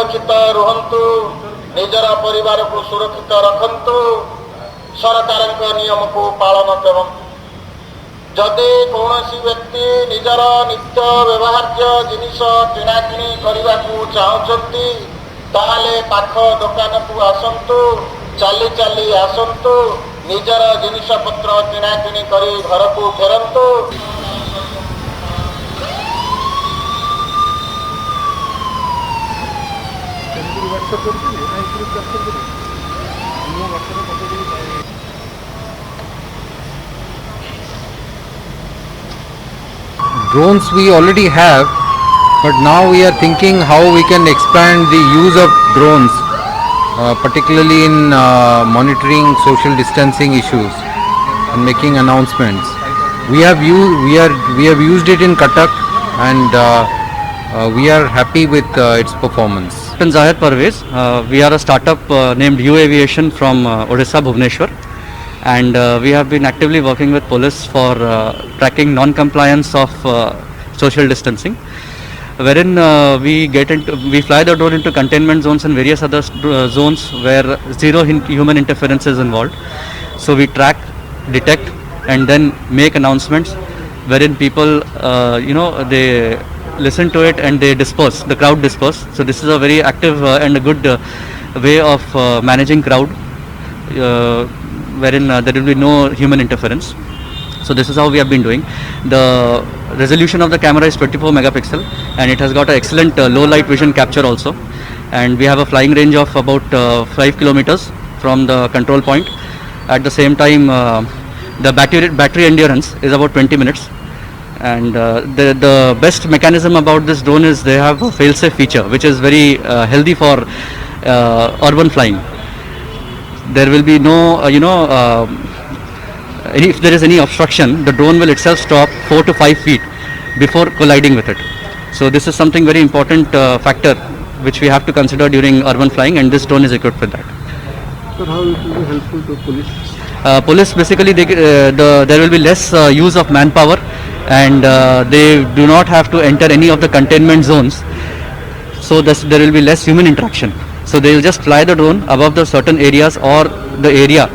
सुरक्षित रुहंतु, निजर परिवार को सुरक्षित रखंतु, सरकार नियम को पालन करंतु। जदि कौन व्यक्ति निजर नित्य व्यवहार्य जिनिस किणाकिणी करने को चाहते ताले पाख दुकान को आसतु, चली चली आसतु, निजर जिनिस पत्र किणाकिणी कर घर को फेरतु। Drones we already have, but now we are thinking how we can expand the use of drones, particularly in monitoring social distancing issues and making announcements. We have used it in Cuttack, and we are happy with its performance. Zahir Parvez, we are a startup named U Aviation from Odisha, Bhubaneswar, and we have been actively working with police for tracking non-compliance of social distancing, wherein we fly the drone into containment zones and various other zones where zero human interference is involved. So we track, detect, and then make announcements wherein people, they listen to it and they disperse, the crowd disperse. So this is a very active and a good way of managing crowd, wherein there will be no human interference. So this is how we have been doing. The resolution of the camera is 24 megapixel, and it has got an excellent low light vision capture also. And we have a flying range of about 5 kilometers from the control point. At the same time, the battery endurance is about 20 minutes. And the best mechanism about this drone is they have a fail-safe feature, which is very healthy for urban flying. There will be no, if there is any obstruction, the drone will itself stop 4 to 5 feet before colliding with it. So this is something very important factor which we have to consider during urban flying, and this drone is equipped with that. So how it will be helpful to police? Police basically there will be less use of manpower, and they do not have to enter any of the containment zones. So there will be less human interaction. So they will just fly the drone above the certain areas or the area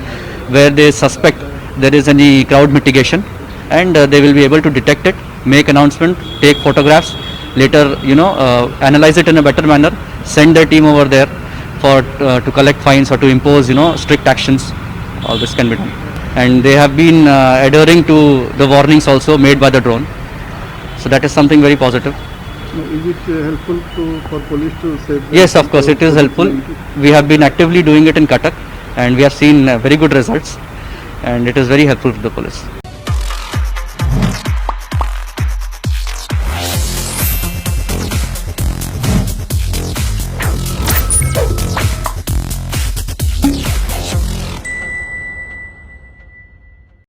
where they suspect there is any crowd mitigation, and they will be able to detect it, make announcement, take photographs, later analyze it in a better manner, send their team over there for to collect fines or to impose strict actions. All this can be done, and they have been adhering to the warnings also made by the drone. So that is something very positive. Is it helpful for police to save? Yes, of course, it is helpful. We have been actively doing it in Cuttack, and we have seen very good results, and it is very helpful for the police.